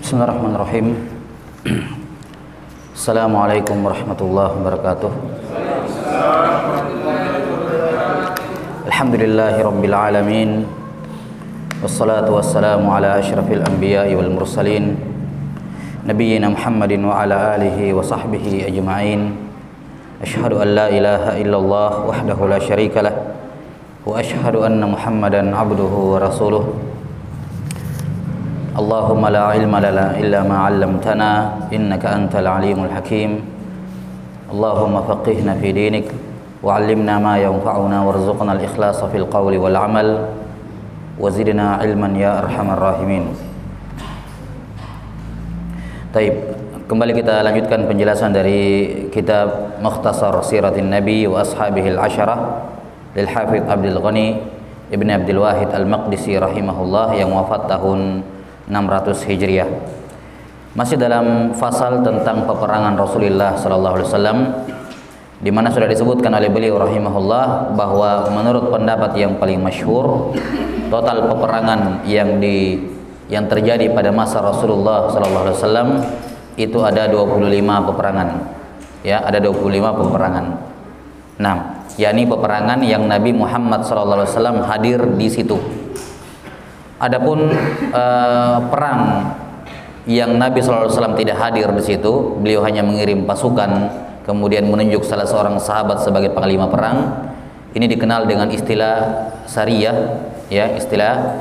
Bismillahirrahmanirrahim. Assalamualaikum warahmatullahi wabarakatuh. Alhamdulillahi rabbil alamin. Wassalatu wassalamu ala asyrafil anbiya'i wal mursalin nabiyyina Muhammadin wa ala alihi wa sahbihi ajma'in. Asyhadu an la ilaha illallah wahdahu la syarika lah wa asyhadu anna Muhammadan abduhu wa rasuluh. Allahumma la ilma lana illa ma 'allamtana innaka antal alimul hakim. Allahumma faqihna fi dinik wa 'allimna ma yanfa'una warzuqna al-ikhlasa fil qawli wal 'amal wa zidna ilman ya arhamar rahimin. Taib, kembali kita lanjutkan penjelasan dari kitab Mukhtasar Siratin Nabi wa Ashabihil Asyarah lil Hafidz Abdul Ghani Ibn Abdul Wahid Al-Maqdisi rahimahullah yang wafat tahun 600 Hijriah. Masih dalam fasal tentang peperangan Rasulullah sallallahu alaihi wasallam, di mana sudah disebutkan oleh beliau rahimahullah bahwa menurut pendapat yang paling masyhur, total peperangan yang terjadi pada masa Rasulullah sallallahu alaihi wasallam itu ada 25 peperangan. Ya, ada 25 peperangan. Nah, yakni peperangan yang Nabi Muhammad sallallahu alaihi wasallam hadir di situ. Adapun perang yang Nabi SAW tidak hadir di situ, beliau hanya mengirim pasukan, kemudian menunjuk salah seorang sahabat sebagai panglima perang. Ini dikenal dengan istilah sariyah, ya, istilah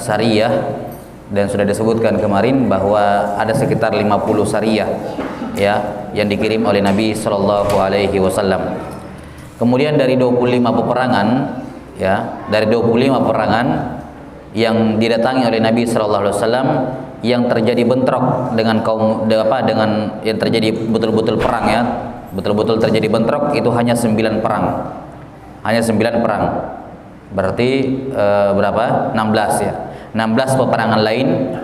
sariyah, dan sudah disebutkan kemarin bahwa ada sekitar 50 sariyah, ya, yang dikirim oleh Nabi SAW. Kemudian dari 25 peperangan, ya, dari 25 peperangan yang didatangi oleh Nabi sallallahu alaihi wasallam, yang terjadi bentrok dengan dengan yang terjadi betul-betul perang, ya, betul-betul terjadi bentrok, itu hanya 9 perang. Hanya 9 perang. Berarti berapa? 16, ya. 16 peperangan lain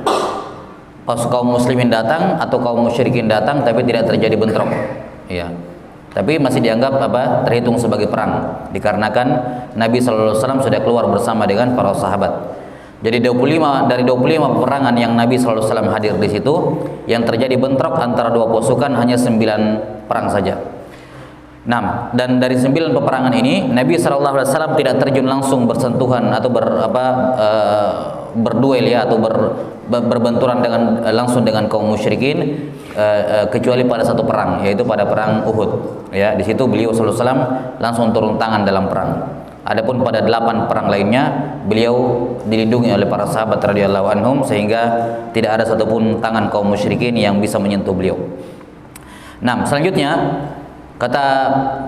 kaum muslimin datang atau kaum musyrikin datang tapi tidak terjadi bentrok, ya. Tapi masih dianggap terhitung sebagai perang, dikarenakan Nabi sallallahu alaihi wasallam sudah keluar bersama dengan para sahabat. Jadi dari 25 peperangan yang Nabi sallallahu alaihi wasallam hadir di situ, yang terjadi bentrok antara dua pasukan hanya 9 perang saja. Nah, dan dari 9 peperangan ini Nabi sallallahu alaihi wasallam tidak terjun langsung bersentuhan atau berduel, ya, atau berbenturan langsung dengan kaum musyrikin, kecuali pada satu perang, yaitu pada perang Uhud, ya. Di situ beliau sallallahu alaihi wasallam langsung turun tangan dalam perang. Adapun pada 8 perang lainnya beliau dilindungi oleh para sahabat radhiyallahu anhum, sehingga tidak ada satupun tangan kaum musyrikin yang bisa menyentuh beliau. Nah, selanjutnya kata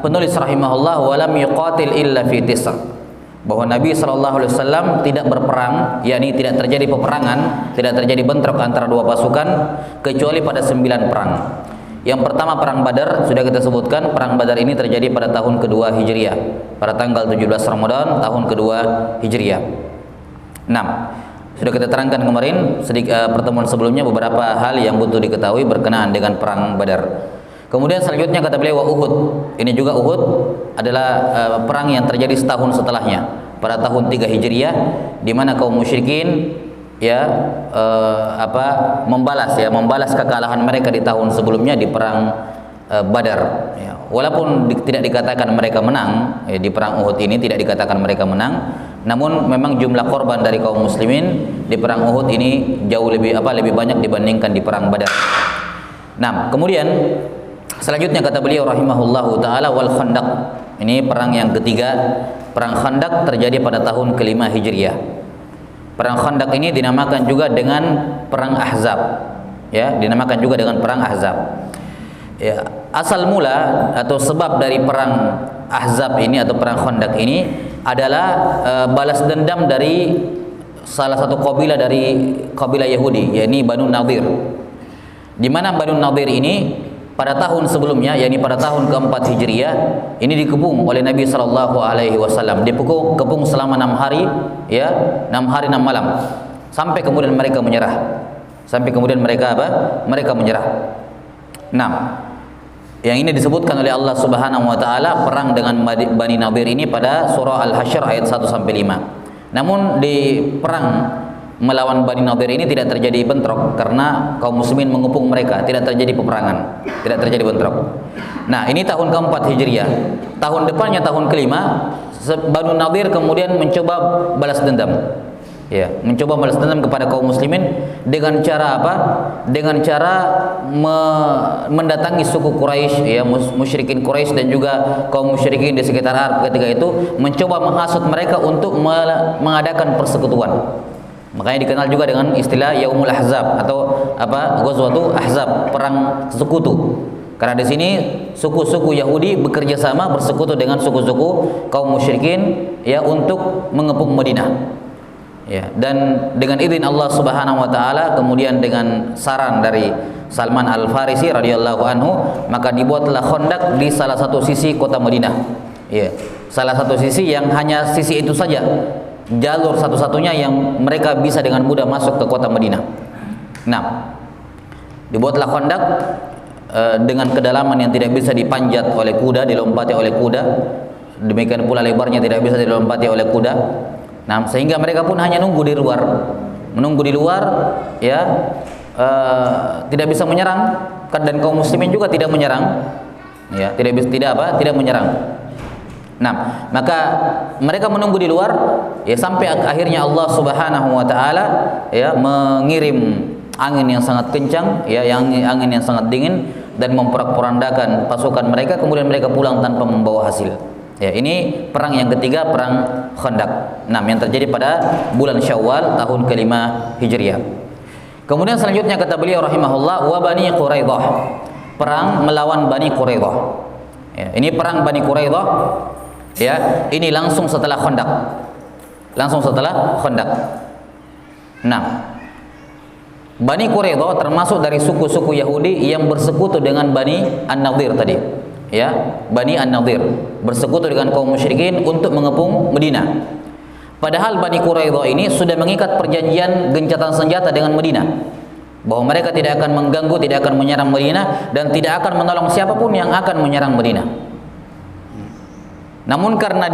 penulis rahimahullah, walam yuqatil illa fi tis'a, bahwa Nabi sallallahu alaihi wasallam tidak berperang, yakni tidak terjadi peperangan, tidak terjadi bentrok antara dua pasukan kecuali pada 9 perang. Yang pertama perang Badar, sudah kita sebutkan, perang Badar ini terjadi pada tahun kedua Hijriah, pada tanggal 17 Ramadan tahun kedua Hijriah. 6. Sudah kita terangkan kemarin pertemuan sebelumnya beberapa hal yang butuh diketahui berkenaan dengan perang Badar. Kemudian selanjutnya kata beliau Uhud. Ini juga Uhud adalah perang yang terjadi setahun setelahnya, pada tahun 3 Hijriah, di mana kaum musyrikin, ya, membalas kekalahan mereka di tahun sebelumnya di perang Badar, ya. Walaupun tidak dikatakan mereka menang, ya, di perang Uhud ini tidak dikatakan mereka menang, namun memang jumlah korban dari kaum muslimin di perang Uhud ini jauh lebih banyak dibandingkan di perang Badar. Nah, kemudian selanjutnya kata beliau rahimahullahu taala, wal Khandaq. Ini perang yang ketiga. Perang Khandaq terjadi pada tahun ke-5 Hijriah. Perang Khandaq ini dinamakan juga dengan perang Ahzab, ya, dinamakan juga dengan perang Ahzab. Ya, asal mula atau sebab dari perang Ahzab ini atau perang Khandaq ini adalah balas dendam dari salah satu kabilah dari kabilah Yahudi, yakni Banu Nadir. Di mana Banu Nadir ini pada tahun sebelumnya, yakni pada tahun ke-4 Hijriah, ini dikepung oleh Nabi sallallahu alaihi wasallam. Dikepung selama 6 hari, ya, 6 hari 6 malam. Sampai kemudian mereka menyerah. Mereka menyerah. Nah, yang ini disebutkan oleh Allah Subhanahu wa taala perang dengan Bani Nadir ini pada surah Al-Hasyr ayat 1 sampai 5. Namun di perang melawan Bani Nadir ini tidak terjadi bentrok karena kaum muslimin mengepung mereka, tidak terjadi peperangan, tidak terjadi bentrok. Nah, ini tahun keempat Hijriah. Tahun depannya tahun kelima, Bani Nadir kemudian mencoba balas dendam. Ya, mencoba balas dendam kepada kaum muslimin dengan cara apa? Dengan cara mendatangi suku Quraisy, ya, musyrikin Quraisy dan juga kaum musyrikin di sekitar Arab ketika itu, mencoba menghasut mereka untuk mengadakan persekutuan. Makanya dikenal juga dengan istilah Yaumul Ahzab atau apa? Ghazwatul Ahzab, perang sekutu. Karena di sini suku-suku Yahudi bekerja sama bersekutu dengan suku-suku kaum musyrikin, ya, untuk mengepung Madinah. Ya, dan dengan izin Allah Subhanahu wa taala, kemudian dengan saran dari Salman Al-Farisi radhiyallahu anhu, maka dibuatlah Khandaq di salah satu sisi kota Madinah. Ya, salah satu sisi yang hanya sisi itu saja, jalur satu-satunya yang mereka bisa dengan mudah masuk ke kota Madinah. Nah, dibuatlah Khandaq dengan kedalaman yang tidak bisa dipanjat oleh kuda, dilompati oleh kuda. Demikian pula lebarnya tidak bisa dilompati oleh kuda. Nah, sehingga mereka pun hanya menunggu di luar, ya, tidak bisa menyerang, dan kaum muslimin juga tidak menyerang, ya, tidak menyerang. Nah, maka mereka menunggu di luar, ya, sampai akhirnya Allah Subhanahu wa taala, ya, mengirim angin yang sangat kencang, ya, angin yang sangat dingin, dan memporak-porandakan pasukan mereka, kemudian mereka pulang tanpa membawa hasil. Ya, ini perang yang ketiga, perang Khandaq. Nah, yang terjadi pada bulan Syawal tahun kelima Hijriah. Kemudian selanjutnya kata beliau rahimahullah, wa Bani Quraidah, perang melawan Bani Quraidah. Ya, ini perang Bani Quraidah, ya, ini langsung setelah Khandaq. Nah, Bani Quraidah termasuk dari suku-suku Yahudi yang bersekutu dengan Bani An-Nadir tadi. Ya, Bani An-Nadir bersekutu dengan kaum musyrikin untuk mengepung Madinah. Padahal Bani Quraidah ini sudah mengikat perjanjian gencatan senjata dengan Madinah, bahwa mereka tidak akan mengganggu, tidak akan menyerang Madinah, dan tidak akan menolong siapapun yang akan menyerang Madinah. Namun karena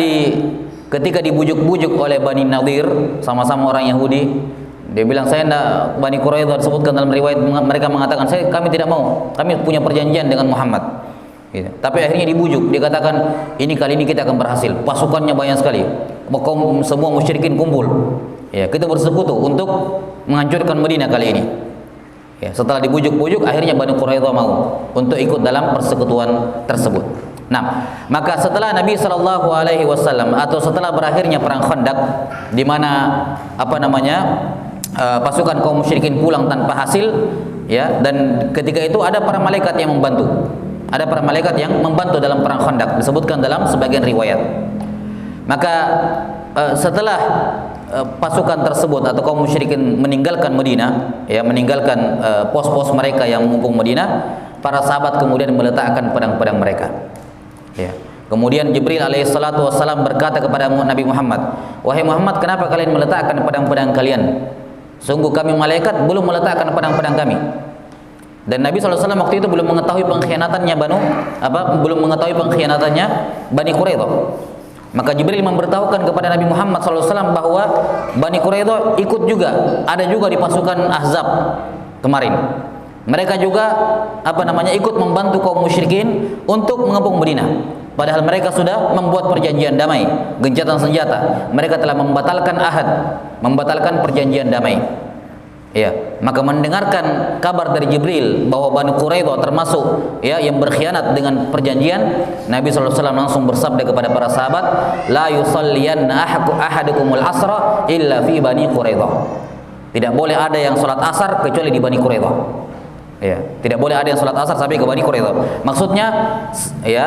ketika dibujuk-bujuk oleh Bani Nadir, sama-sama orang Yahudi, dia bilang, saya tidak, Bani Quraidah disebutkan dalam riwayat, mereka mengatakan, kami tidak mau, kami punya perjanjian dengan Muhammad. Gitu. Tapi akhirnya dibujuk, dia katakan, kali ini kita akan berhasil, pasukannya banyak sekali, semua musyrikin kumpul, ya, kita bersekutu untuk menghancurkan Madinah kali ini. Ya, setelah dibujuk-bujuk, akhirnya Bani Quraidah mau untuk ikut dalam persekutuan tersebut. Nah, maka setelah Nabi Shallallahu Alaihi Wasallam atau setelah berakhirnya perang Khandaq, di mana pasukan kaum musyrikin pulang tanpa hasil, ya, dan ketika itu ada para malaikat yang membantu. Ada para malaikat yang membantu dalam perang Khandaq, disebutkan dalam sebagian riwayat. Maka setelah pasukan tersebut atau kaum musyrikin meninggalkan Madinah, ya, meninggalkan pos-pos mereka yang mengepung Madinah, para sahabat kemudian meletakkan pedang-pedang mereka. Ya. Kemudian Jibril alaihissalatu wassalam berkata kepada Nabi Muhammad, wahai Muhammad, kenapa kalian meletakkan pedang-pedang kalian? Sungguh kami malaikat belum meletakkan pedang-pedang kami. Dan Nabi SAW waktu itu belum mengetahui pengkhianatannya Bani Quraidah. Maka Jibril memberitahukan kepada Nabi Muhammad SAW bahwa Bani Quraidah ikut juga, ada juga di pasukan Ahzab kemarin. Mereka juga ikut membantu kaum musyrikin untuk mengepung Madinah. Padahal mereka sudah membuat perjanjian damai, gencatan senjata. Mereka telah membatalkan ahad, membatalkan perjanjian damai. Ya, maka mendengarkan kabar dari Jibril bahwa Bani Quraidah termasuk, ya, yang berkhianat dengan perjanjian, Nabi SAW langsung bersabda kepada para sahabat, la yusalliyanna ahadukumul asra illa fi Bani Quraidah. Tidak boleh ada yang sholat asar kecuali di Bani Quraidah. Ya, tidak boleh ada yang sholat asar sampai ke Bani Quraidah. Maksudnya, ya,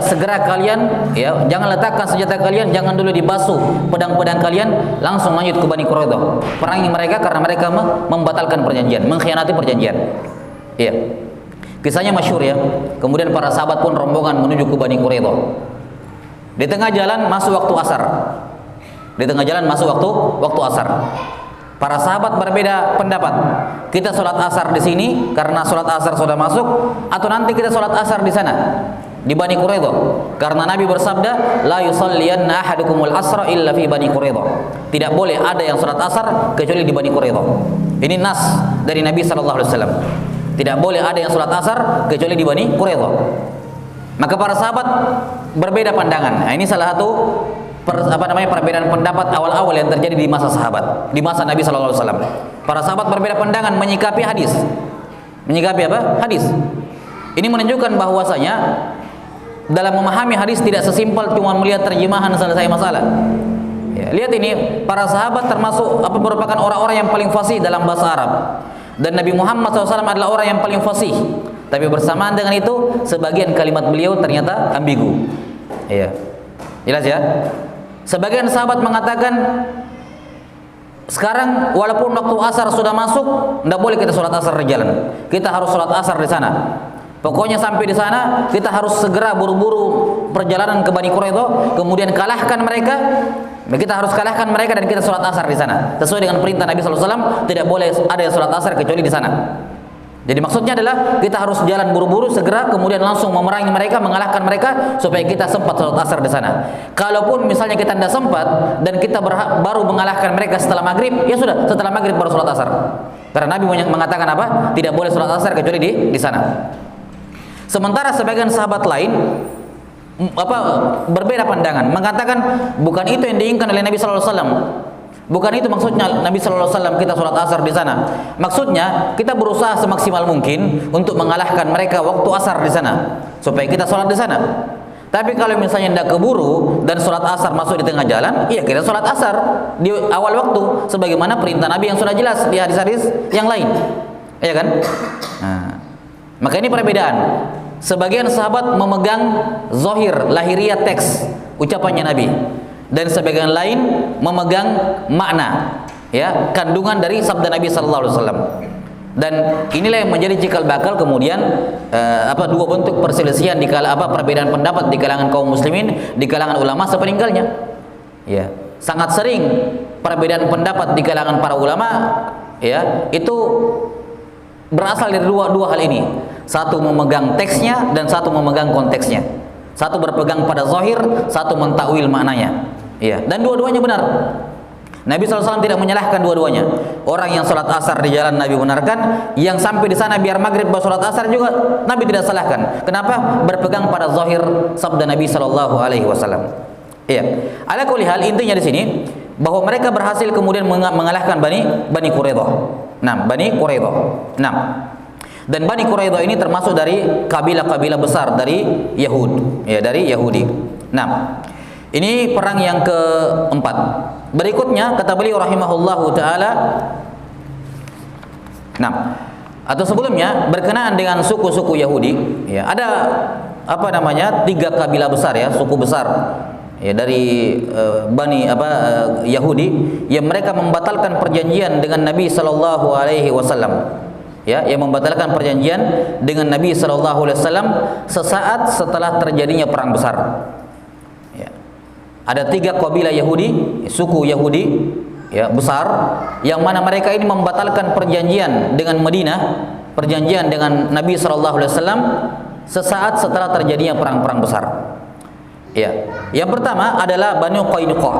segera kalian, ya, jangan letakkan senjata kalian, jangan dulu dibasuh pedang-pedang kalian, langsung lanjut ke Bani Quraidah, perangi mereka karena mereka membatalkan perjanjian, mengkhianati perjanjian. Iya, kisahnya masyhur, ya. Kemudian para sahabat pun rombongan menuju ke Bani Quraidah. Di tengah jalan masuk waktu asar. Para sahabat berbeda pendapat. Kita sholat asar di sini karena sholat asar sudah masuk, atau nanti kita sholat asar di sana. di Bani Quraidah. Karena Nabi bersabda, la yusalliyanna ahadukumul asra illa fi Bani Quraidah. Tidak boleh ada yang salat asar kecuali di Bani Quraidah. Ini nas dari Nabi sallallahu alaihi wasallam. Tidak boleh ada yang salat asar kecuali di Bani Quraidah. Maka para sahabat berbeda pandangan. Nah, ini salah satu perbedaan pendapat awal-awal yang terjadi di masa sahabat, di masa Nabi sallallahu alaihi wasallam. Para sahabat berbeda pandangan menyikapi hadis. Menyikapi apa? Hadis. Ini menunjukkan bahwasanya dalam memahami hadis tidak sesimpel cuma melihat terjemahan selesai masalah. Ya, lihat ini, para sahabat termasuk merupakan orang-orang yang paling fasih dalam bahasa Arab. Dan Nabi Muhammad SAW adalah orang yang paling fasih. Tapi bersamaan dengan itu, sebagian kalimat beliau ternyata ambigu. Iya. Jelas ya? Sebagian sahabat mengatakan, sekarang walaupun waktu asar sudah masuk, tidak boleh kita sholat asar di jalan. Kita harus sholat asar di sana. Pokoknya sampai di sana kita harus segera buru-buru perjalanan ke Bani Quraidah, kemudian kalahkan mereka. Kita harus kalahkan mereka dan kita sholat asar di sana. Sesuai dengan perintah Nabi SAW, tidak boleh ada yang sholat asar kecuali di sana. Jadi maksudnya adalah kita harus jalan buru-buru segera, kemudian langsung memerangi mereka, mengalahkan mereka supaya kita sempat sholat asar di sana. Kalaupun misalnya kita tidak sempat dan kita baru mengalahkan mereka setelah maghrib, ya sudah, setelah maghrib baru sholat asar. Karena Nabi mengatakan apa? Tidak boleh sholat asar kecuali di sana. Sementara sebagian sahabat lain berbeda pandangan, mengatakan bukan itu yang diinginkan oleh Nabi sallallahu alaihi wasallam. Bukan itu maksudnya Nabi sallallahu alaihi wasallam kita sholat asar di sana. Maksudnya kita berusaha semaksimal mungkin untuk mengalahkan mereka waktu asar di sana supaya kita sholat di sana. Tapi kalau misalnya tidak keburu dan sholat asar masuk di tengah jalan, iya kita sholat asar di awal waktu sebagaimana perintah Nabi yang sudah jelas di hadis-hadis yang lain. Iya kan? Nah, maka ini perbedaan. Sebagian sahabat memegang zahir, lahiriah teks ucapannya Nabi, dan sebagian lain memegang makna, ya, kandungan dari sabda Nabi sallallahu alaihi wasallam. Dan inilah yang menjadi cikal bakal kemudian dua bentuk perselisihan perbedaan pendapat di kalangan kaum muslimin, di kalangan ulama sepeninggalnya. Ya, sangat sering perbedaan pendapat di kalangan para ulama, ya, itu berasal dari dua hal ini. Satu memegang teksnya dan satu memegang konteksnya. Satu berpegang pada zahir, satu mentakwil maknanya. Ya, dan dua-duanya benar. Nabi SAW tidak menyalahkan dua-duanya. Orang yang sholat asar di jalan Nabi benarkan, yang sampai di sana biar maghrib baru sholat asar juga Nabi tidak salahkan. Kenapa? Berpegang pada zahir sabda Nabi SAW. Iya. Ala kulli hal, intinya di sini bahwa mereka berhasil kemudian mengalahkan Bani Quraidah. Bani Quraidah. Dan Bani Quraidah ini termasuk dari kabilah-kabilah besar dari Yahud, ya, dari Yahudi. Ini perang yang keempat. Berikutnya kata beliau rahimahullahu taala, atau sebelumnya berkenaan dengan suku-suku Yahudi, ya, ada tiga kabilah besar, ya, suku besar, ya, dari Yahudi yang mereka membatalkan perjanjian dengan Nabi sallallahu alaihi wasallam. Ya, yang membatalkan perjanjian dengan Nabi sallallahu alaihi wasallam sesaat setelah terjadinya perang besar. Ya. Ada tiga kabilah Yahudi, suku Yahudi, ya, besar, yang mana mereka ini membatalkan perjanjian dengan Madinah, perjanjian dengan Nabi sallallahu alaihi wasallam sesaat setelah terjadinya perang-perang besar. Ya. Yang pertama adalah Banu Qainuqa.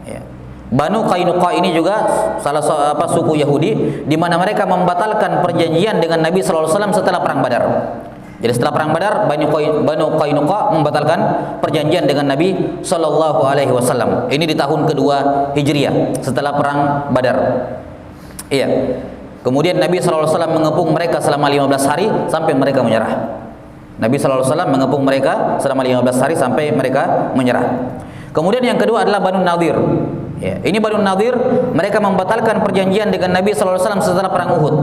Ya. Banu Qainuqa ini juga salah suku Yahudi di mana mereka membatalkan perjanjian dengan Nabi sallallahu alaihi wasallam setelah perang Badar. Jadi setelah perang Badar, Banu Qainuqa membatalkan perjanjian dengan Nabi sallallahu alaihi wasallam. Ini di tahun kedua Hijriah setelah perang Badar. Iya. Kemudian Nabi sallallahu alaihi wasallam mengepung mereka selama 15 hari sampai mereka menyerah. Nabi sallallahu alaihi wasallam mengepung mereka selama 15 hari sampai mereka menyerah. Kemudian yang kedua adalah Banu Nadir. Ya, ini Banu Nadir, mereka membatalkan perjanjian dengan Nabi sallallahu alaihi wasallam setelah perang Uhud.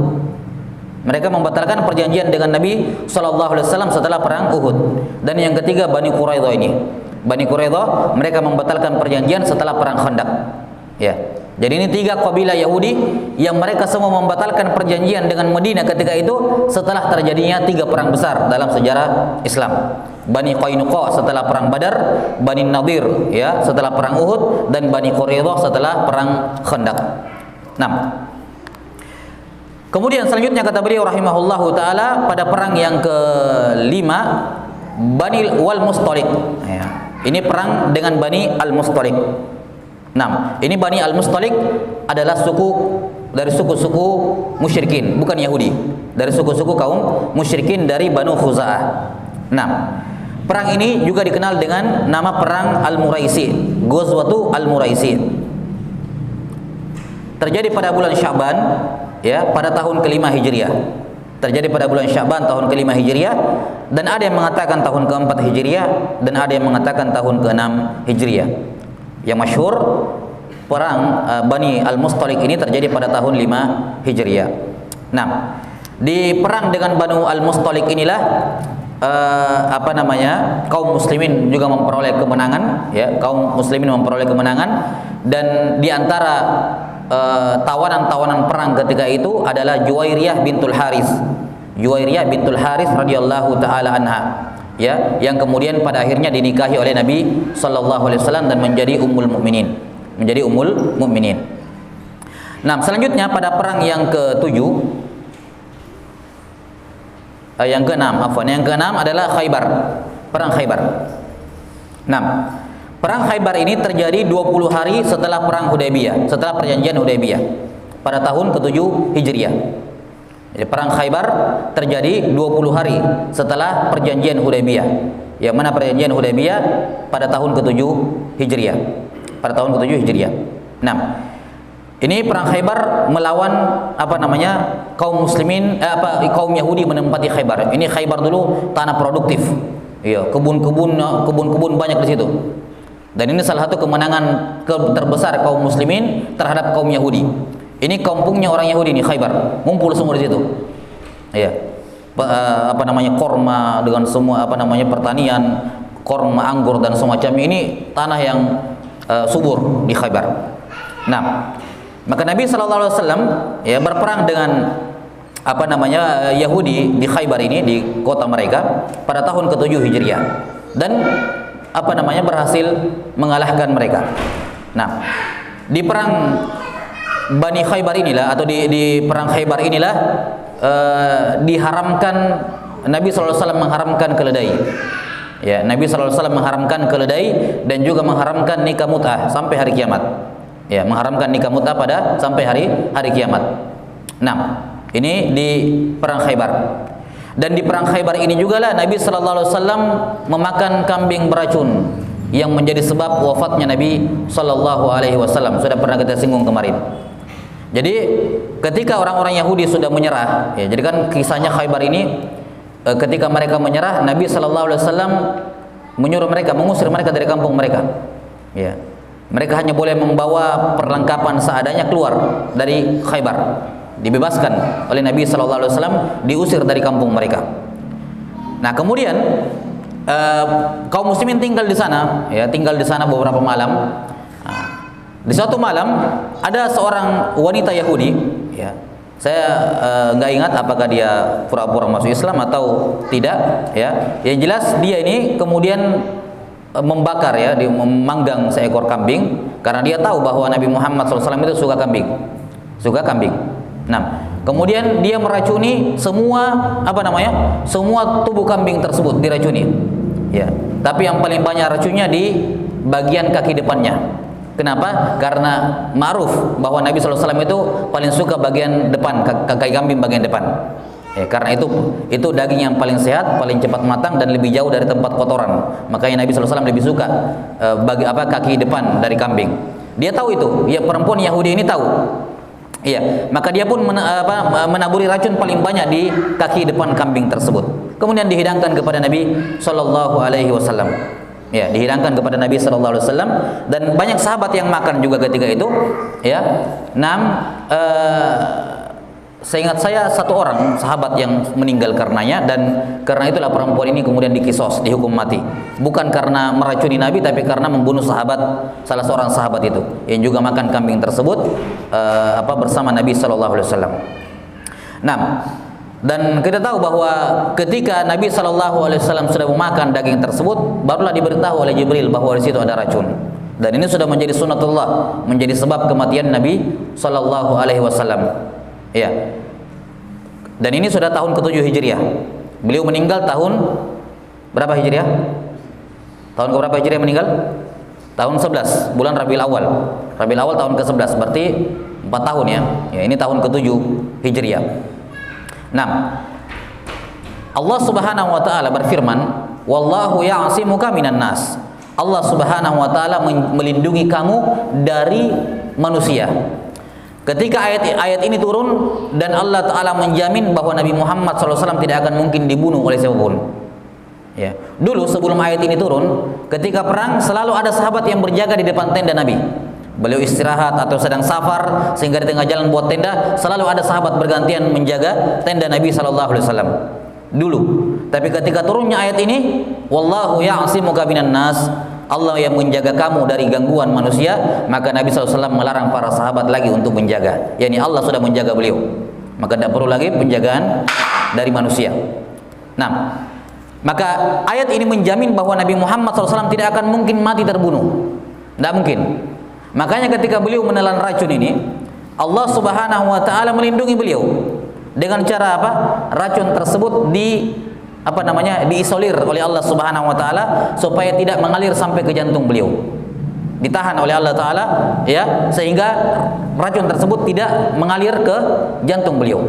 Mereka membatalkan perjanjian dengan Nabi sallallahu alaihi wasallam setelah perang Uhud. Dan yang ketiga Bani Quraidah ini. Bani Quraidah mereka membatalkan perjanjian setelah perang Khandaq. Ya. Jadi ini tiga kabilah Yahudi yang mereka semua membatalkan perjanjian dengan Madinah ketika itu setelah terjadinya tiga perang besar dalam sejarah Islam. Bani Qainuqa setelah perang Badar, Bani Nadir, ya, setelah perang Uhud, dan Bani Quraidah setelah perang Khandaq. Kemudian selanjutnya kata beliau rahimahullahu taala, pada perang yang kelima, Bani wal Mustaliq. Ya. Ini perang dengan Bani al-Mustaliq. Nah, ini Bani al-Mustaliq adalah suku dari suku-suku musyrikin, bukan Yahudi. Dari suku-suku kaum musyrikin dari Banu Khuza'ah. Nah, perang ini juga dikenal dengan nama perang Al-Muraisi, Ghazwatu Al-Muraisi. Terjadi pada bulan Sya'ban, ya, pada tahun ke-5 Hijriah. Terjadi pada bulan Sya'ban tahun ke-5 Hijriah, dan ada yang mengatakan tahun ke-4 Hijriah, dan ada yang mengatakan tahun ke-6 Hijriah. Yang masyhur perang Bani Al-Mustaliq ini terjadi pada tahun 5 Hijriah. Nah, di perang dengan Banu Al-Mustaliq inilah kaum muslimin juga memperoleh kemenangan, ya, kaum muslimin memperoleh kemenangan, dan di antara tawanan-tawanan perang ketika itu adalah Juwairiyah bintul Haris. Juwairiyah bintul Haris radhiyallahu taala anha, ya, yang kemudian pada akhirnya dinikahi oleh Nabi sallallahu alaihi wasallam dan menjadi ummul mukminin. Menjadi ummul mukminin. Nah, selanjutnya pada perang yang ke-7, yang ke-6 adalah Khaybar. Perang Khaybar. Nah, perang Khaybar ini terjadi 20 hari setelah perang Hudaybiyah, setelah perjanjian Hudaybiyah pada tahun ke-7 Hijriah. Jadi perang Khaybar terjadi 20 hari setelah perjanjian Hudaybiyah. Yang mana perjanjian Hudaybiyah pada tahun ke-7 Hijriah. Pada tahun ke-7 Hijriah. Nah, ini perang Khaybar melawan kaum muslimin, kaum Yahudi menempati Khaybar. Ini Khaybar dulu tanah produktif. Iya, kebun-kebun banyak di situ. Dan ini salah satu kemenangan terbesar kaum muslimin terhadap kaum Yahudi. Ini kampungnya orang Yahudi nih, Khaybar. Ngumpul semua di situ. Iya. Korma dengan semua pertanian, korma, anggur dan semacam ini tanah yang subur di Khaybar. Nah, maka Nabi sallallahu alaihi wasallam ya berperang dengan Yahudi di Khaybar ini, di kota mereka pada tahun ke-7 Hijriah, dan berhasil mengalahkan mereka. Nah, di perang Bani Khaybar inilah, atau di perang Khaybar inilah diharamkan, Nabi sallallahu alaihi wasallam mengharamkan keledai. Ya, Nabi sallallahu alaihi wasallam mengharamkan keledai dan juga mengharamkan nikah mut'ah sampai hari kiamat. Ya, mengharamkan nikah mut'ah sampai hari kiamat. Nah, ini di perang Khaybar. Dan di perang Khaybar ini juga lah Nabi sallallahu alaihi wasallam memakan kambing beracun yang menjadi sebab wafatnya Nabi sallallahu alaihi wasallam. Sudah pernah kita singgung kemarin. Jadi ketika orang-orang Yahudi sudah menyerah, ya, jadi kan kisahnya Khaybar ini ketika mereka menyerah, Nabi sallallahu alaihi wasallam menyuruh mereka, mengusir mereka dari kampung mereka. Ya. Mereka hanya boleh membawa perlengkapan seadanya keluar dari Khaybar. Dibebaskan oleh Nabi sallallahu alaihi wasallam, diusir dari kampung mereka. Nah, kemudian kaum muslimin tinggal di sana, ya, tinggal di sana beberapa malam. Nah, di suatu malam ada seorang wanita Yahudi, ya. Saya nggak ingat apakah dia pura-pura masuk Islam atau tidak, ya. Yang jelas dia ini kemudian membakar, ya, memanggang seekor kambing karena dia tahu bahwa Nabi Muhammad SAW itu suka kambing. Nah, kemudian dia meracuni semua semua tubuh kambing tersebut diracuni, ya. Tapi yang paling banyak racunnya di bagian kaki depannya. Kenapa? Karena ma'ruf bahwa Nabi SAW itu paling suka bagian depan, kaki kambing bagian depan. Ya, karena itu daging yang paling sehat, paling cepat matang dan lebih jauh dari tempat kotoran. Makanya Nabi SAW lebih suka kaki depan dari kambing. Dia tahu itu, ya, perempuan Yahudi ini tahu. Iya, maka dia pun menaburi racun paling banyak di kaki depan kambing tersebut. Kemudian dihidangkan kepada Nabi sallallahu alaihi wasallam. Ya, dihidangkan kepada Nabi sallallahu alaihi wasallam, dan banyak sahabat yang makan juga ketika itu, ya. Seingat saya satu orang sahabat yang meninggal karenanya, dan karena itulah perempuan ini kemudian dikisos, dihukum mati. Bukan karena meracuni Nabi, tapi karena membunuh salah seorang sahabat itu yang juga makan kambing tersebut bersama Nabi sallallahu alaihi wasallam. Nah, dan kita tahu bahwa ketika Nabi sallallahu alaihi wasallam sudah memakan daging tersebut, barulah diberitahu oleh Jibril bahwa di situ ada racun. Dan ini sudah menjadi sunatullah, menjadi sebab kematian Nabi sallallahu alaihi wasallam. Ya. Dan ini sudah tahun ke-7 Hijriah. Beliau meninggal tahun Berapa Hijriah? Tahun ke berapa Hijriah meninggal? Tahun 11, bulan Rabiul Awal. Rabiul Awal tahun ke-11, berarti 4 tahun ya. Ya, ini tahun ke-7 Hijriah. Nah, Allah Subhanahu wa taala berfirman, "Wallahu ya'simuka minan nas." Allah Subhanahu wa taala melindungi kamu dari manusia. Ketika ayat ini turun dan Allah taala menjamin bahwa Nabi Muhammad SAW tidak akan mungkin dibunuh oleh siapapun. Ya. Dulu sebelum ayat ini turun, ketika perang selalu ada sahabat yang berjaga di depan tenda Nabi. Beliau istirahat atau sedang safar sehingga di tengah jalan buat tenda, selalu ada sahabat bergantian menjaga tenda Nabi sallallahu alaihi wasallam. Dulu. Tapi ketika turunnya ayat ini, wallahu ya'simuka minan nas, Allah yang menjaga kamu dari gangguan manusia, maka Nabi SAW melarang para sahabat lagi untuk menjaga. Yani Allah sudah menjaga beliau, maka tidak perlu lagi penjagaan dari manusia. Nah, maka ayat ini menjamin bahwa Nabi Muhammad SAW tidak akan mungkin mati terbunuh. Tidak mungkin. Makanya ketika beliau menelan racun ini, Allah Subhanahu wa taala melindungi beliau. Dengan cara apa? Racun tersebut diisolir oleh Allah Subhanahu wa taala supaya tidak mengalir sampai ke jantung beliau. Ditahan oleh Allah taala ya, sehingga racun tersebut tidak mengalir ke jantung beliau.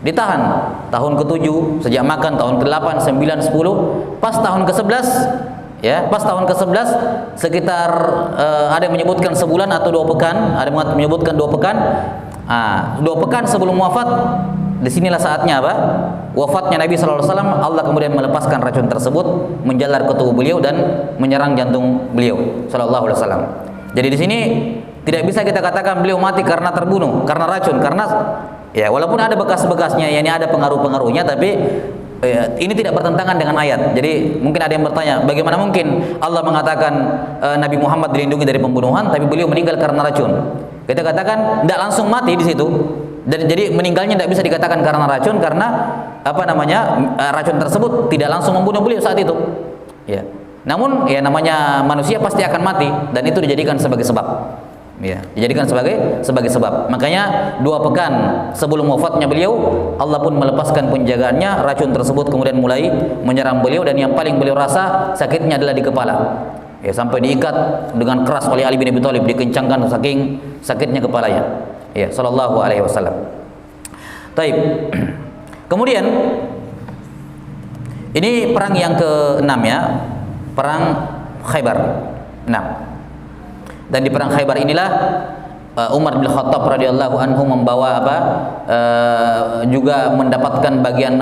Ditahan tahun ke-7 sejak makan, tahun ke-8, 9, 10, pas tahun ke-11 ya, pas tahun ke-11 sekitar ada yang menyebutkan sebulan atau 2 pekan, ada yang menyebutkan 2 pekan. 2 pekan sebelum wafat, disinilah saatnya apa? Wafatnya Nabi sallallahu alaihi wasallam. Allah kemudian melepaskan racun tersebut menjalar ke tubuh beliau dan menyerang jantung beliau sallallahu alaihi wasallam. Jadi di sini tidak bisa kita katakan beliau mati karena terbunuh, karena racun, karena ya walaupun ada bekas-bekasnya, yakni ada pengaruh-pengaruhnya, tapi ini tidak bertentangan dengan ayat. Jadi mungkin ada yang bertanya, bagaimana mungkin Allah mengatakan Nabi Muhammad dilindungi dari pembunuhan, tapi beliau meninggal karena racun? Kita katakan tidak langsung mati di situ. Jadi meninggalnya tidak bisa dikatakan karena racun, karena racun tersebut tidak langsung membunuh beliau saat itu. Ya. Namun ya namanya manusia pasti akan mati dan itu dijadikan sebagai sebab. Ya, dijadikan sebagai sebab. Makanya 2 pekan sebelum wafatnya beliau, Allah pun melepaskan penjagaannya. Racun tersebut kemudian mulai menyerang beliau dan yang paling beliau rasa sakitnya adalah di kepala. Ya, sampai diikat dengan keras oleh Ali bin Abi Thalib, dikencangkan saking sakitnya kepalanya. Ya, sallallahu alaihi wasallam. Taib. Kemudian ini perang yang ke-6 ya, perang Khaybar. 6. Dan di perang Khaybar inilah Umar bin Khattab radhiyallahu anhu membawa juga mendapatkan bagian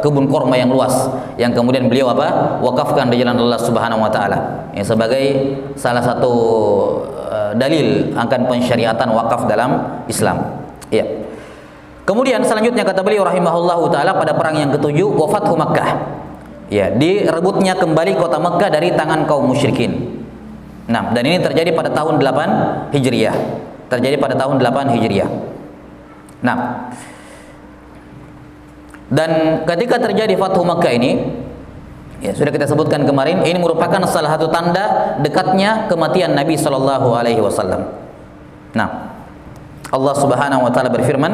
kebun korma yang luas yang kemudian beliau wakafkan di jalan Allah Subhanahu wa taala. Yang sebagai salah satu dalil akan pensyariatan wakaf dalam Islam. Ya. Kemudian selanjutnya kata beliau rahimahullahu taala, pada perang yang ke-7 wafathu Makkah. Ya, direbutnya kembali kota Makkah dari tangan kaum musyrikin. Nah, dan ini terjadi pada tahun 8 Hijriah. Terjadi pada tahun 8 Hijriah. Nah, dan ketika terjadi Fathu Makkah ini, ya sudah kita sebutkan kemarin, ini merupakan salah satu tanda dekatnya kematian Nabi sallallahu alaihi wasallam. Nah, Allah Subhanahu wa taala berfirman,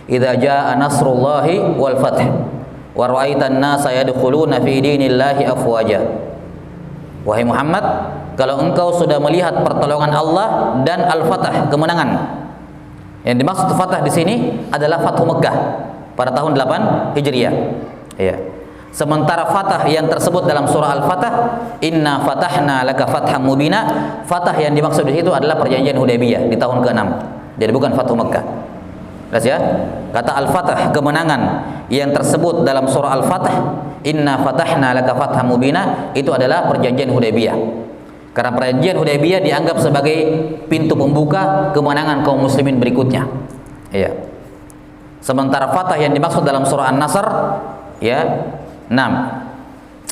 "Idza jaa nasrullahi wal fath wa ra'aitan nasa yadkhuluna fi dinillahi afwaja." Wahai Muhammad, kalau engkau sudah melihat pertolongan Allah dan al-Fatah, kemenangan. Yang dimaksud Fatah di sini adalah Fathu Makkah pada tahun 8 Hijriah. Ya. Sementara Fatah yang tersebut dalam surah Al-Fatah, Inna fatahna laka fatham mubina, Fatah yang dimaksud di situ adalah perjanjian Hudaybiyah di tahun ke-6. Jadi bukan Fathu Makkah. Jelas ya? Kata Al-Fatah, kemenangan yang tersebut dalam surah Al-Fatah, Inna fatahna laka fatham mubina, itu adalah perjanjian Hudaybiyah. Karena perjanjian Hudaybiyah dianggap sebagai pintu pembuka kemenangan kaum muslimin berikutnya. Ya. Sementara Fatah yang dimaksud dalam surah An-Nasr, ya, 6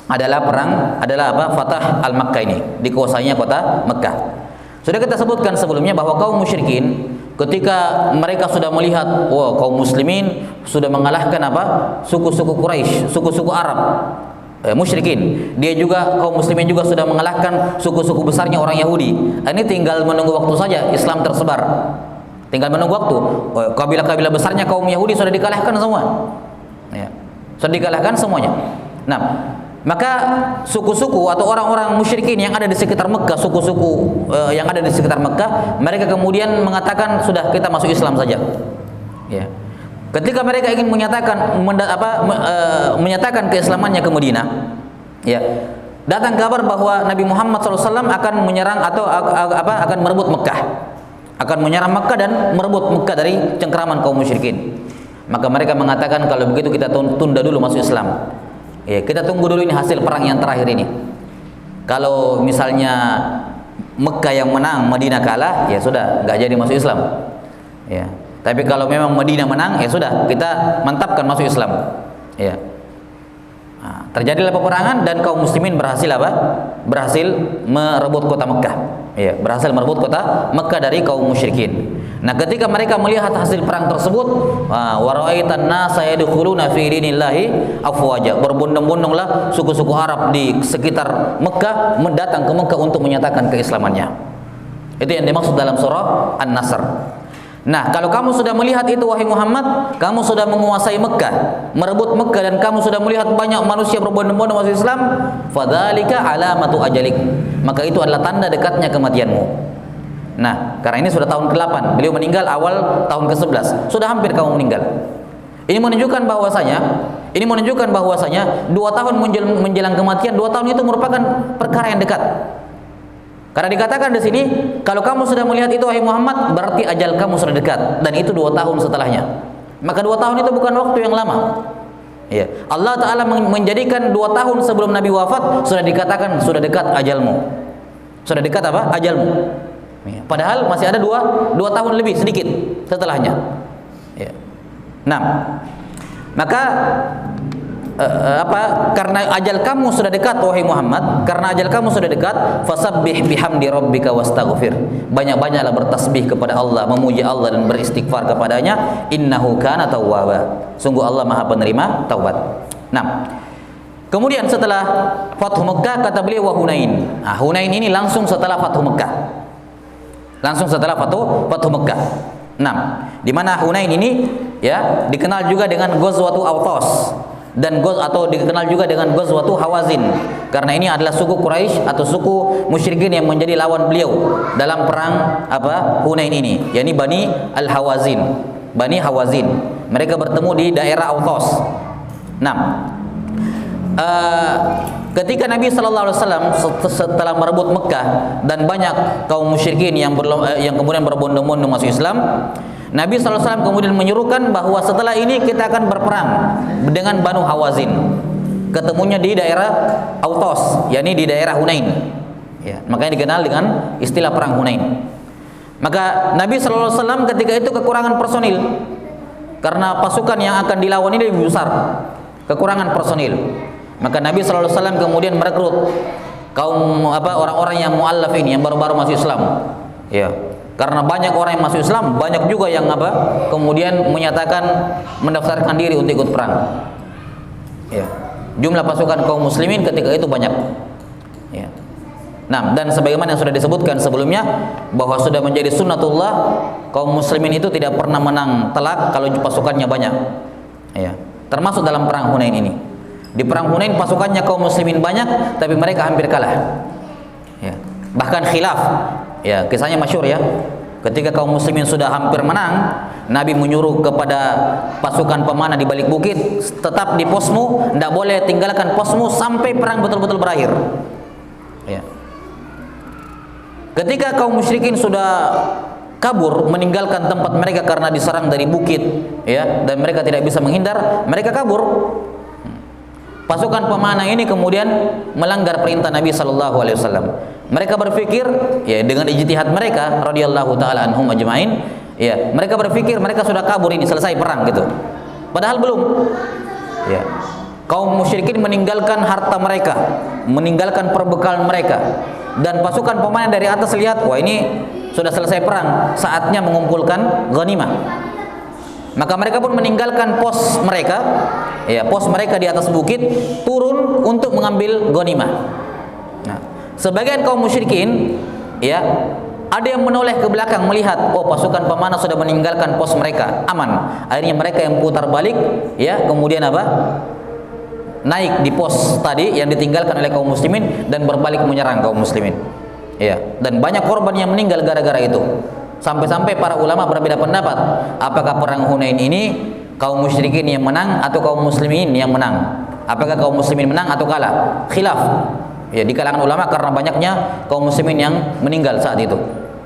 adalah Fatah Al-Makkah ini, dikuasainya kota Makkah. Sudah kita sebutkan sebelumnya bahwa kaum musyrikin ketika mereka sudah melihat kaum muslimin sudah mengalahkan suku-suku Quraisy, suku-suku Arab, musyrikin, kaum muslimin juga sudah mengalahkan suku-suku besarnya orang Yahudi. Ini tinggal menunggu waktu saja Islam tersebar. Tinggal menunggu waktu. Kabilah-kabilah besarnya kaum Yahudi sudah dikalahkan semua. Ya. Sudah dikalahkan semuanya. Nah, maka suku-suku atau orang-orang musyrikin yang ada di sekitar Mekah, suku-suku yang ada di sekitar Mekah, mereka kemudian mengatakan sudah kita masuk Islam saja. Ya. Ketika mereka ingin menyatakan keislamannya ke Madinah, ya, datang kabar bahwa Nabi Muhammad SAW akan menyerang atau akan merebut Mekah, akan menyerang Mekah dan merebut Mekah dari cengkeraman kaum musyrikin. Maka mereka mengatakan kalau begitu kita tunda dulu masuk Islam. Ya, kita tunggu dulu ini hasil perang yang terakhir ini. Kalau misalnya Mekah yang menang, Madinah kalah, ya sudah, nggak jadi masuk Islam. Ya. Tapi kalau memang Madinah menang, ya sudah, kita mantapkan masuk Islam. Ya. Nah, terjadilah peperangan dan kaum muslimin berhasil apa? Berhasil merebut kota Mekah. Ya, berhasil merebut kota Mekah dari kaum musyrikin. Nah, ketika mereka melihat hasil perang tersebut, wa ra'aitan nasa yadkhuluna fi dinillahi afwaja. Berbondong-bondonglah suku-suku Arab di sekitar Mekah mendatang ke Mekah untuk menyatakan keislamannya. Itu yang dimaksud dalam surah An-Nasr. Nah, kalau kamu sudah melihat itu wahai Muhammad, kamu sudah menguasai Mekah, merebut Mekah dan kamu sudah melihat banyak manusia berbondong-bondong masuk Islam, fadzalika alamatu ajalik. Maka itu adalah tanda dekatnya kematianmu. Nah, karena ini sudah tahun ke-8, beliau meninggal awal tahun ke-11, sudah hampir kamu meninggal. Ini menunjukkan bahwasanya 2 tahun menjelang kematian, 2 tahun itu merupakan perkara yang dekat. Karena dikatakan di sini, kalau kamu sudah melihat itu wahai Muhammad, berarti ajal kamu sudah dekat, dan itu 2 tahun setelahnya. Maka 2 tahun itu bukan waktu yang lama. Ya, Allah Ta'ala menjadikan 2 tahun sebelum Nabi wafat sudah dikatakan sudah dekat ajalmu. Sudah dekat apa? Ajalmu. Ya, padahal masih ada 2 tahun lebih sedikit setelahnya. Ya. Nah, maka karena ajal kamu sudah dekat wahai Muhammad, karena ajal kamu sudah dekat, fasabbih bihamdi rabbika wastaghfir. Banyak-banyaklah bertasbih kepada Allah, memuji Allah dan beristighfar kepadanya, innahu kana tawwaba. Sungguh Allah Maha penerima taubat. Nah, kemudian setelah Fathu Mekah kata beliau wa Hunain. Nah, Hunain ini langsung setelah Fathu Mekah. Langsung setelah Fathu Mekah. Nah, di mana Hunain ini ya dikenal juga dengan Ghazwatu Autas dan dikenal juga dengan Ghazwatu Hawazin, karena ini adalah suku Quraisy atau suku musyrikin yang menjadi lawan beliau dalam perang Hunain ini, yakni Bani Al-Hawazin. Bani Hawazin. Mereka bertemu di daerah Autas. Nah, ketika Nabi Sallallahu Alaihi Wasallam setelah merebut Mekah dan banyak kaum musyrikin yang kemudian berbondong-bondong masuk Islam, Nabi Sallallahu Alaihi Wasallam kemudian menyuruhkan bahwa setelah ini kita akan berperang dengan Banu Hawazin. Ketemunya di daerah Autas, yakni di daerah Hunain. Ya, makanya dikenal dengan istilah perang Hunain. Maka Nabi Sallallahu Alaihi Wasallam ketika itu kekurangan personil, karena pasukan yang akan dilawan ini lebih besar, kekurangan personil. Maka Nabi Sallallahu Alaihi Wasallam kemudian merekrut kaum orang-orang yang mu'allaf ini, yang baru-baru masuk Islam. Ya. Karena banyak orang yang masuk Islam, banyak juga yang kemudian menyatakan mendaftarkan diri untuk ikut perang. Ya. Jumlah pasukan kaum muslimin ketika itu banyak. Ya. Nah, dan sebagaimana yang sudah disebutkan sebelumnya bahwa sudah menjadi sunnatullah kaum muslimin itu tidak pernah menang telak kalau pasukannya banyak. Ya. Termasuk dalam perang Hunain ini. Di perang Hunain pasukannya kaum muslimin banyak, tapi mereka hampir kalah. Ya. Bahkan khilaf. Ya, kisahnya masyhur ya. Ketika kaum muslimin sudah hampir menang, Nabi menyuruh kepada pasukan pemanah di balik bukit, tetap di posmu, tidak boleh tinggalkan posmu sampai perang betul-betul berakhir. Ya. Ketika kaum musyrikin sudah kabur meninggalkan tempat mereka karena diserang dari bukit, ya, dan mereka tidak bisa menghindar, mereka kabur. Pasukan pemanah ini kemudian melanggar perintah Nabi Sallallahu Alaihi Wasallam. Mereka berpikir, ya, dengan ijtihad mereka, radhiyallahu taala anhum ajmain, ya, mereka berpikir mereka sudah kabur ini, selesai perang gitu. Padahal belum. Ya. Kaum musyrikin meninggalkan harta mereka, meninggalkan perbekalan mereka, dan pasukan pemanah dari atas lihat, wah ini sudah selesai perang, saatnya mengumpulkan ghanimah. Maka mereka pun meninggalkan pos mereka, ya, pos mereka di atas bukit, turun untuk mengambil ghanimah. Nah, sebagian kaum musyrikin, ya, ada yang menoleh ke belakang melihat, oh pasukan pemanah sudah meninggalkan pos mereka, aman. Akhirnya mereka yang putar balik, ya, kemudian naik di pos tadi yang ditinggalkan oleh kaum muslimin dan berbalik menyerang kaum muslimin. Ya, dan banyak korban yang meninggal gara-gara itu. Sampai-sampai para ulama berbeda pendapat, apakah perang Hunain ini kaum musyrikin yang menang atau kaum muslimin yang menang? Apakah kaum muslimin menang atau kalah? Khilaf. Ya, di kalangan ulama karena banyaknya kaum muslimin yang meninggal saat itu.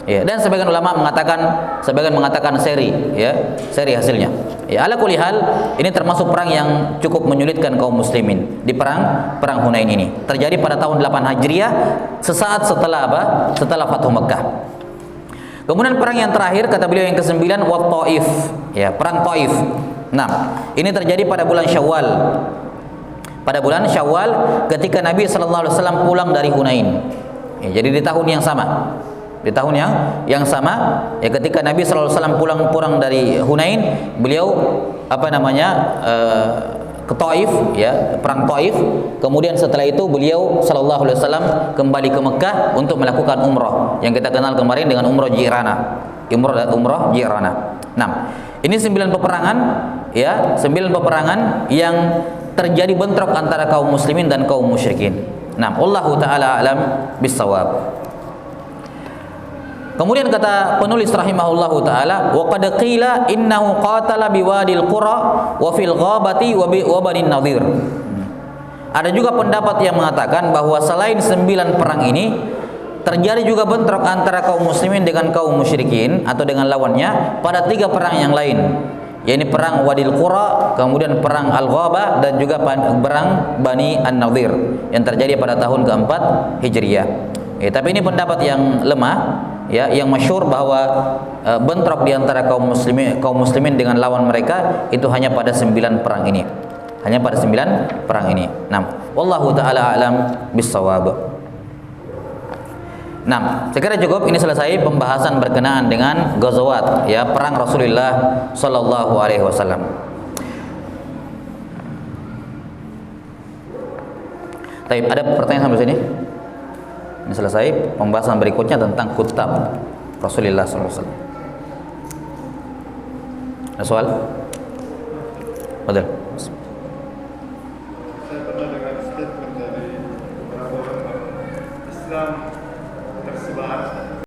Ya, dan sebagian ulama mengatakan seri, ya, seri hasilnya. Ya, ala kulli hal ini termasuk perang yang cukup menyulitkan kaum muslimin di perang Hunain ini. Terjadi pada tahun 8 Hijriah, sesaat setelah apa? Setelah Fathu Mekkah. Kemudian perang yang terakhir kata beliau yang ke-9 wa Taif, ya, perang Taif. Nah, ini terjadi pada bulan Syawal. Pada bulan Syawal ketika Nabi sallallahu alaihi wasallam pulang dari Hunain. Ya, jadi di tahun yang sama. Di tahun yang sama, ya, ketika Nabi sallallahu alaihi wasallam pulang dari Hunain, beliau ke Taif, ya, perang Taif. Kemudian setelah itu beliau sallallahu alaihi wasallam kembali ke Mekah untuk melakukan umrah yang kita kenal kemarin dengan umrah Jirana. Umrah Jirana. Nah, ini 9 peperangan, ya, 9 peperangan yang terjadi bentrok antara kaum muslimin dan kaum musyrikin. Nah, wallahu taala alam bissawab. Kemudian kata penulis rahimahullahu taala, wa qad qila innahu qatala biwadil qura wa fil ghabati wa banin nadhir. Ada juga pendapat yang mengatakan bahwa selain 9 perang ini terjadi juga bentrok antara kaum muslimin dengan kaum musyrikin atau dengan lawannya pada 3 perang yang lain, yaitu perang Wadil Qura, kemudian perang Al-Ghabah, dan juga perang Bani An-Nadhir yang terjadi pada tahun keempat Hijriah. Tapi ini pendapat yang lemah, ya, yang masyhur bahwa bentrok di antara kaum muslimin dengan lawan mereka itu hanya pada 9 perang ini. Hanya pada 9 perang ini. Nah, wallahu taala alam bissawab. Nah, saya kira cukup, ini selesai pembahasan berkenaan dengan ghazawat, ya, perang Rasulullah sallallahu alaihi wasallam. Baik, ada pertanyaan sampai sini? Ini selesai pembahasan berikutnya tentang kutab Rasulullah sallallahu alaihi wasallam. Ada soal? Betul.